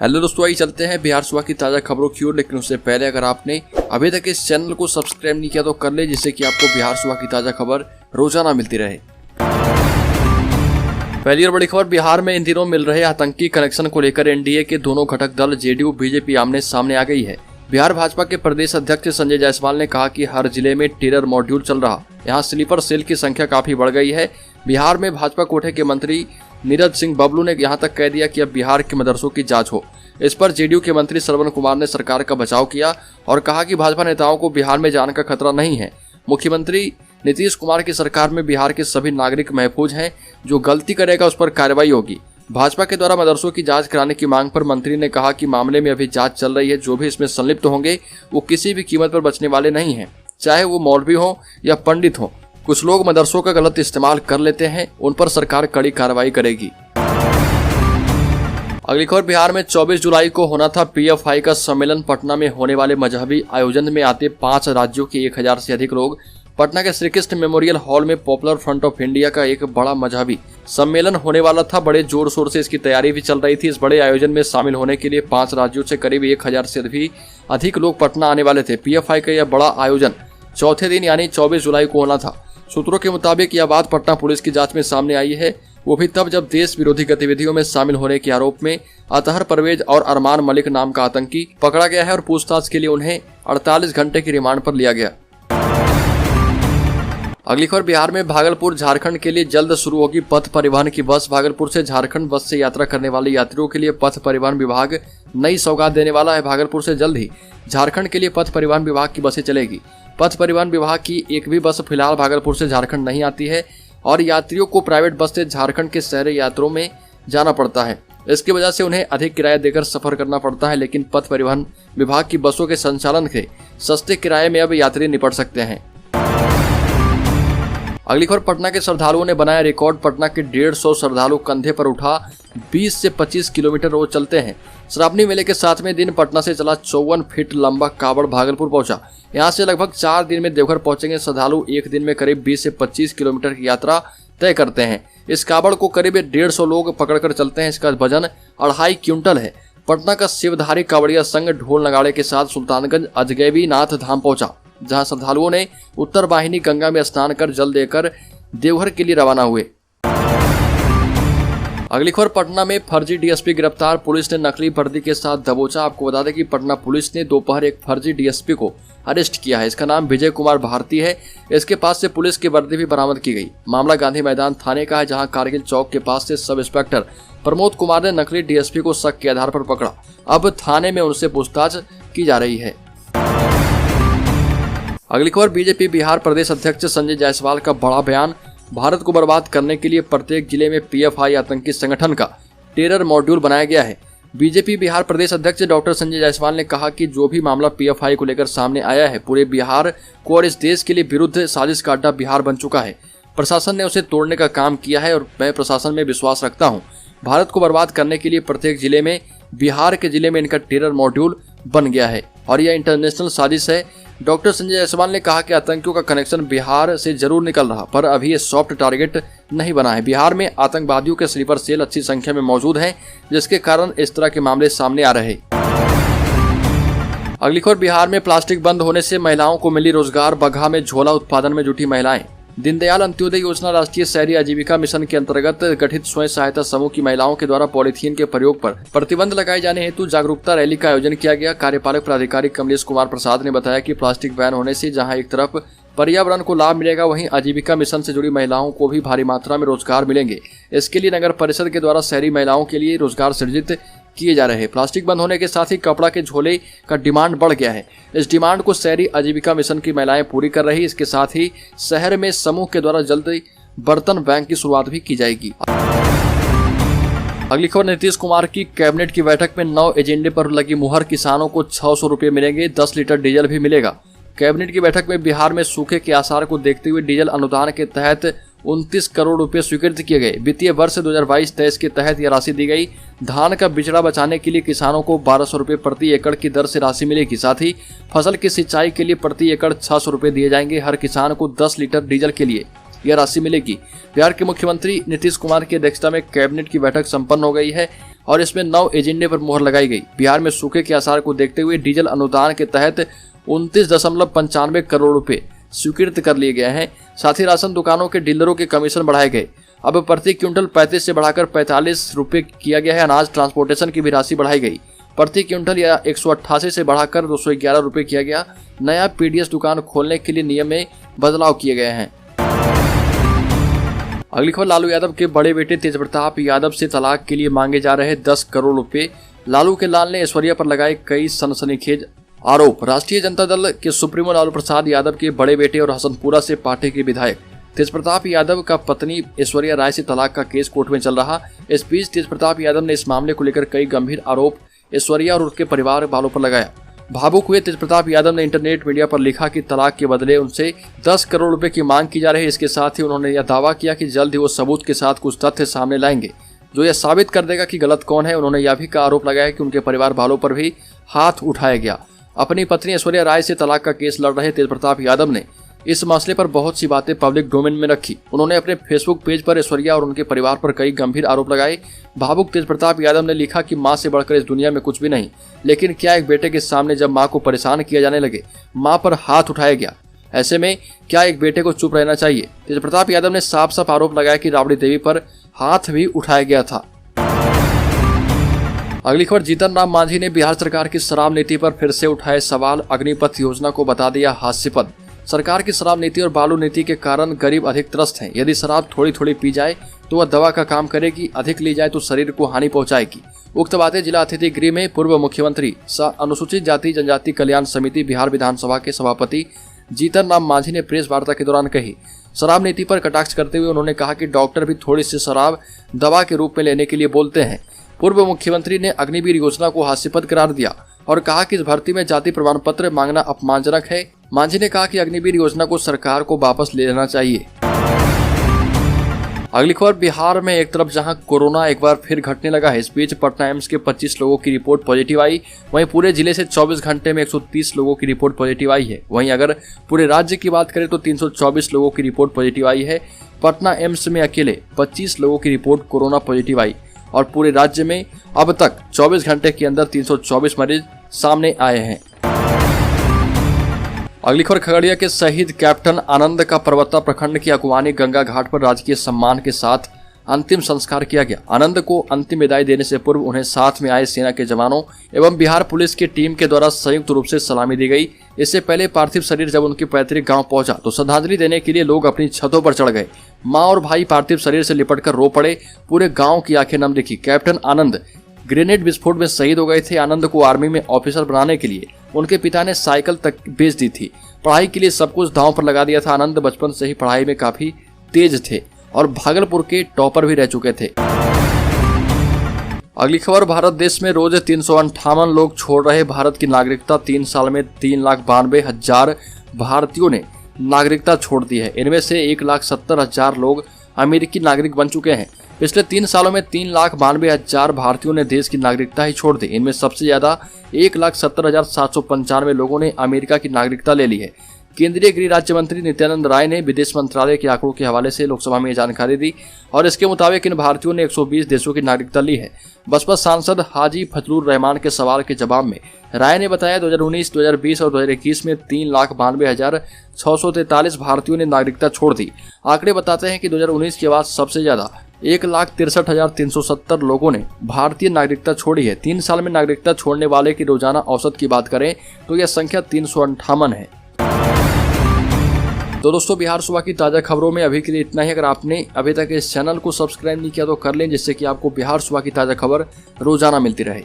Hello दोस्तों, आइए चलते हैं बिहार सुबह की ताज़ा खबरों की ओर। लेकिन उससे पहले अगर आपने अभी तक इस चैनल को सब्सक्राइब नहीं किया तो कर ले, जिससे कि आपको बिहार सुबह की ताज़ा खबर रोजाना मिलती रहे। पहली और बड़ी खबर, बिहार में इन दिनों मिल रहे आतंकी कनेक्शन को लेकर एनडीए के दोनों घटक दल जेडीयू बीजेपी आमने सामने आ गई है। बिहार भाजपा के प्रदेश अध्यक्ष संजय जायसवाल ने कहा कि हर जिले में टेरर मॉड्यूल चल रहा, यहाँ स्लीपर सेल की संख्या काफी बढ़ गई है। बिहार में भाजपा कोटे के मंत्री नीरज सिंह बबलू ने यहाँ तक कह दिया कि अब बिहार के मदरसों की जांच हो। इस पर जेडीयू के मंत्री श्रवण कुमार ने सरकार का बचाव किया और कहा कि भाजपा नेताओं को बिहार में जाने का खतरा नहीं है। मुख्यमंत्री नीतीश कुमार की सरकार में बिहार के सभी नागरिक महफूज हैं, जो गलती करेगा उस पर कार्रवाई होगी। भाजपा के द्वारा मदरसों की जांच कराने की मांग पर मंत्री ने कहा कि मामले में अभी जांच चल रही है, जो भी इसमें संलिप्त होंगे वो किसी भी कीमत पर बचने वाले नहीं हैं, चाहे वो मौलवी हो या पंडित हो। कुछ लोग मदरसों का गलत इस्तेमाल कर लेते हैं, उन पर सरकार कड़ी कार्रवाई करेगी। अगली खबर, बिहार में 24 जुलाई को होना था पीएफआई का सम्मेलन। पटना में होने वाले मजहबी आयोजन में आते 5 राज्यों के 1000 से अधिक लोग पटना के श्री कृष्ण मेमोरियल हॉल में पॉपुलर फ्रंट ऑफ इंडिया का एक बड़ा मजहबी सम्मेलन होने वाला था। बड़े जोर शोर से इसकी तैयारी भी चल रही थी। इस बड़े आयोजन में शामिल होने के लिए 5 राज्यों से करीब 1000 से भी अधिक लोग पटना आने वाले थे। पीएफआई का यह बड़ा आयोजन चौथे दिन यानी 24 जुलाई को होना था। सूत्रों के मुताबिक यह बात पटना पुलिस की जांच में सामने आई है, वो भी तब जब देश विरोधी गतिविधियों में शामिल होने के आरोप में अतहर परवेज और अरमान मलिक नाम का आतंकी पकड़ा गया है और पूछताछ के लिए उन्हें 48 घंटे की रिमांड पर लिया गया। अगली खबर, बिहार में भागलपुर झारखंड के लिए जल्द शुरू होगी पथ परिवहन की बस। भागलपुर से झारखंड बस से यात्रा करने वाले यात्रियों के लिए पथ परिवहन विभाग नई सौगात देने वाला है। भागलपुर से जल्द ही झारखंड के लिए पथ परिवहन विभाग की बसें चलेगी। पथ परिवहन विभाग की एक भी बस फिलहाल भागलपुर से झारखंड नहीं आती है और यात्रियों को प्राइवेट बस से झारखंड के शहरी यात्रों में जाना पड़ता है। इसकी वजह से उन्हें अधिक किराया देकर सफर करना पड़ता है, लेकिन पथ परिवहन विभाग की बसों के संचालन के सस्ते किराए में अब यात्री निपट सकते हैं। अगली खबर, पटना के श्रद्धालुओं ने बनाया रिकॉर्ड। पटना के 150 श्रद्धालु कंधे पर उठा 20 से 25 किलोमीटर रोज चलते हैं। श्रावणी मेले के 7वें दिन पटना से चला 54 फीट लंबा कावड़ भागलपुर पहुंचा। यहां से लगभग 4 दिन में देवघर पहुंचेंगे श्रद्धालु। एक दिन में करीब 20 से 25 किलोमीटर की यात्रा तय करते हैं। इस कावड़ को करीब 150 लोग पकड़कर चलते हैं। इसका वजन 2.5 क्विंटल है। पटना का शिवधारी कावड़िया संघ ढोल नगाड़े के साथ सुल्तानगंज अजगैबी नाथ धाम पहुंचा, जहां श्रद्धालुओं ने उत्तर वाहिनी गंगा में स्नान कर जल देकर देवघर के लिए रवाना हुए। अगली खबर, पटना में फर्जी डीएसपी गिरफ्तार। पुलिस ने नकली वर्दी के साथ दबोचा। आपको बता दें कि पटना पुलिस ने दोपहर एक फर्जी डीएसपी को अरेस्ट किया है। इसका नाम विजय कुमार भारती है। इसके पास से पुलिस की वर्दी भी बरामद की गई। मामला गांधी मैदान थाने का है, जहां कारगिल चौक के पास से सब इंस्पेक्टर प्रमोद कुमार ने नकली डीएसपी को शक के आधार पर पकड़ा। अब थाने में उनसे पूछताछ की जा रही है। अगली खबर, बीजेपी बिहार प्रदेश अध्यक्ष संजय जायसवाल का बड़ा बयान। भारत को बर्बाद करने के लिए प्रत्येक जिले में पीएफआई आतंकी संगठन का टेरर मॉड्यूल बनाया गया है। बीजेपी बिहार प्रदेश अध्यक्ष डॉक्टर संजय जायसवाल ने कहा कि जो भी मामला पीएफआई को लेकर सामने आया है, पूरे बिहार को और इस देश के लिए विरुद्ध साजिश का अड्डा बिहार बन चुका है। प्रशासन ने उसे तोड़ने का काम किया है और मैं प्रशासन में विश्वास रखता हूँ। भारत को बर्बाद करने के लिए प्रत्येक जिले में, बिहार के जिले में इनका टेरर मॉड्यूल बन गया है और यह इंटरनेशनल साजिश है। डॉक्टर संजय जायसवाल ने कहा कि आतंकियों का कनेक्शन बिहार से जरूर निकल रहा, पर अभी ये सॉफ्ट टारगेट नहीं बना है। बिहार में आतंकवादियों के स्लीपर सेल अच्छी संख्या में मौजूद हैं, जिसके कारण इस तरह के मामले सामने आ रहे। अगली खबर, बिहार में प्लास्टिक बंद होने से महिलाओं को मिली रोजगार। बगहा में झोला उत्पादन में जुटी महिलाएं। दीनदयाल अंत्योदय योजना राष्ट्रीय शहरी आजीविका मिशन के अंतर्गत गठित स्वयं सहायता समूह की महिलाओं के द्वारा पॉलीथीन के प्रयोग पर प्रतिबंध लगाए जाने हेतु जागरूकता रैली का आयोजन किया गया। कार्यपालक प्राधिकारी कमलेश कुमार प्रसाद ने बताया कि प्लास्टिक बैन होने से जहां एक तरफ पर्यावरण को लाभ मिलेगा, वहीं आजीविका मिशन से जुड़ी महिलाओं को भी भारी मात्रा में रोजगार मिलेंगे। इसके लिए नगर परिषद के द्वारा शहरी महिलाओं के लिए रोजगार सृजित किए जा रहे हैं। प्लास्टिक बंद होने के साथ ही कपड़ा के झोले का डिमांड बढ़ गया है। इस डिमांड को शहरी आजीविका मिशन की महिलाएं पूरी कर रही। इसके साथ ही शहर में समूह के द्वारा जल्द ही बर्तन बैंक की शुरुआत भी की जाएगी। अगली खबर, नीतीश कुमार की कैबिनेट की बैठक में 9 एजेंडे पर लगी मुहर। किसानों को 600 रुपये मिलेंगे, 10 लीटर डीजल भी मिलेगा। कैबिनेट की बैठक में बिहार में सूखे के आसार को देखते हुए डीजल अनुदान के तहत 29 करोड़ रुपए स्वीकृत किए गए। वित्तीय वर्ष 2022-23 के तहत यह राशि दी गई। धान का बिचड़ा बचाने के लिए किसानों को 1200 रुपए प्रति एकड़ की दर से राशि मिलेगी। साथ ही फसल की सिंचाई के लिए प्रति एकड़ 600 रुपए दिए जाएंगे। हर किसान को 10 लीटर डीजल के लिए यह राशि मिलेगी। बिहार के मुख्यमंत्री नीतीश कुमार की अध्यक्षता में कैबिनेट की बैठक संपन्न हो गई है और इसमें 9 एजेंडे पर मुहर लगाई गई। बिहार में सूखे के आसार को देखते हुए डीजल अनुदान के तहत 29.95 करोड़ रुपए स्वीकृत कर लिए गए हैं। साथ ही राशन दुकानों के डीलरों के कमीशन बढ़ाए गए। अब प्रति क्विंटल 35 से बढ़ाकर 45 रुपए किया गया है। अनाज ट्रांसपोर्टेशन की भी राशि बढ़ाई गई। प्रति क्विंटल या 188 से बढ़ाकर 211 रुपए किया गया। नया पीडीएस दुकान खोलने के लिए नियम में बदलाव किए गए हैं। अगली खबर, लालू यादव के बड़े बेटे तेजप्रताप यादव से तलाक के लिए मांगे जा रहे 10 करोड़ रुपए। लालू के लाल ने ऐश्वर्या पर लगाए कई सनसनीखेज आरोप। राष्ट्रीय जनता दल के सुप्रीमो लालू प्रसाद यादव के बड़े बेटे और हसनपुरा से पार्टी के विधायक तेजप्रताप यादव का पत्नी ऐश्वर्या राय से तलाक का केस कोर्ट में चल रहा। इस बीच तेजप्रताप यादव ने इस मामले को लेकर कई गंभीर आरोप ऐश्वर्या और उसके परिवार वालों पर लगाया। भावुक हुए तेजप्रताप यादव ने इंटरनेट मीडिया पर लिखा कि तलाक के बदले उनसे 10 करोड़ रुपए की मांग की जा रही है। इसके साथ ही उन्होंने यह दावा किया कि जल्द ही वो सबूत के साथ कुछ तथ्य सामने लाएंगे जो यह साबित कर देगा कि गलत कौन है। उन्होंने यह भी का आरोप लगाया कि उनके परिवार वालों पर भी हाथ उठाया गया। अपनी पत्नी ऐश्वर्या राय से तलाक का केस लड़ रहे तेजप्रताप यादव ने इस मसले पर बहुत सी बातें पब्लिक डोमेन में रखी। उन्होंने अपने फेसबुक पेज पर ऐश्वर्या और उनके परिवार पर कई गंभीर आरोप लगाए। भावुक तेजप्रताप यादव ने लिखा कि मां से बढ़कर इस दुनिया में कुछ भी नहीं, लेकिन क्या एक बेटे के सामने जब मां को परेशान किया जाने लगे, मां पर हाथ उठाया गया। ऐसे में क्या एक बेटे को चुप रहना चाहिए। तेजप्रताप यादव ने साफ साफ आरोप लगाया कि राबड़ी देवी पर हाथ भी उठाया गया था। अगली खबर, जीतन राम मांझी ने बिहार सरकार की शराब नीति पर फिर से उठाए सवाल। अग्निपथ योजना को बता दिया हास्यास्पद। सरकार की शराब नीति और बालू नीति के कारण गरीब अधिक त्रस्त हैं। यदि शराब थोड़ी थोड़ी पी जाए तो वह दवा का काम करेगी, अधिक ली जाए तो शरीर को हानि पहुंचाएगी। उक्त बातें जिला अतिथि गृह में पूर्व मुख्यमंत्री सह अनुसूचित जाति जनजाति कल्याण समिति बिहार विधानसभा के सभापति जीतन राम मांझी ने प्रेस वार्ता के दौरान कही। शराब नीति पर कटाक्ष करते हुए उन्होंने कहा कि डॉक्टर भी थोड़ी सी शराब दवा के रूप में लेने के लिए बोलते हैं। पूर्व मुख्यमंत्री ने अग्निवीर योजना को हास्यास्पद करार दिया और कहा कि इस भर्ती में जाति प्रमाण पत्र मांगना अपमानजनक है। मांझी ने कहा कि अग्निवीर योजना को सरकार को वापस ले लेना चाहिए। अगली खबर, बिहार में एक तरफ जहां कोरोना एक बार फिर घटने लगा है, इस बीच पटना एम्स के 25 लोगों की रिपोर्ट पॉजिटिव आई। वहीं पूरे जिले से 24 घंटे में 130 लोगों की रिपोर्ट पॉजिटिव आई है। वहीं अगर पूरे राज्य की बात करें तो 324 लोगों की रिपोर्ट पॉजिटिव आई है। पटना एम्स में अकेले 25 लोगों की रिपोर्ट कोरोना पॉजिटिव आई और पूरे राज्य में अब तक 24 घंटे के अंदर 324 मरीज सामने आए हैं। अगली खबर, खगड़िया के शहीद कैप्टन आनंद का परबत्ता प्रखंड की अगवानी गंगा घाट पर राजकीय सम्मान के साथ अंतिम संस्कार किया गया। आनंद को अंतिम विदाई देने से पूर्व उन्हें साथ में आए सेना के जवानों एवं बिहार पुलिस की टीम के द्वारा संयुक्त रूप से सलामी दी गई। इससे पहले पार्थिव शरीर जब उनके पैतृक गांव पहुंचा तो श्रद्धांजलि देने के लिए लोग अपनी छतों पर चढ़ गए। मां और भाई पार्थिव शरीर से लिपटकर रो पड़े। पूरे गांव की आंखें नम दिखी। कैप्टन आनंद ग्रेनेड विस्फोट में शहीद हो गए थे। आनंद को आर्मी में ऑफिसर बनाने के लिए उनके पिता ने साइकिल तक बेच दी थी। पढ़ाई के लिए सब कुछ दांव पर लगा दिया था। आनंद बचपन से ही पढ़ाई में काफी तेज थे और भागलपुर के टॉपर भी रह चुके थे। अगली खबर, भारत देश में रोज 358 लोग छोड़ रहे भारत की नागरिकता। 3 साल में 3,92,000 भारतीयों ने नागरिकता छोड़ दी है। इनमें से 1,70,000 लोग अमेरिकी नागरिक बन चुके हैं। पिछले 3 सालों में 3,92,000 भारतीयों ने देश की नागरिकता ही छोड़ दी। इनमें सबसे ज्यादा 1,70,795 लोगों ने अमेरिका की नागरिकता ले ली है। केंद्रीय गृह राज्य मंत्री नित्यानंद राय ने विदेश मंत्रालय के आंकड़ों के हवाले से लोकसभा में जानकारी दी और इसके मुताबिक इन भारतीयों ने 120 देशों की नागरिकता ली है। बसपा सांसद हाजी फजलुर रहमान के सवाल के जवाब में राय ने बताया 2019, 2020 और 2021 में 3,92,643 भारतीयों ने नागरिकता छोड़ दी। आंकड़े बताते हैं कि 2019 के बाद सबसे ज्यादा 1,63,370 लोगों ने भारतीय नागरिकता छोड़ी है। 3 साल में नागरिकता छोड़ने वाले की रोजाना औसत की बात करें तो यह संख्या 358 है। तो दोस्तों, बिहार सुबह की ताज़ा खबरों में अभी के लिए इतना ही। अगर आपने अभी तक इस चैनल को सब्सक्राइब नहीं किया तो कर लें, जिससे कि आपको बिहार सुबह की ताज़ा खबर रोजाना मिलती रहे।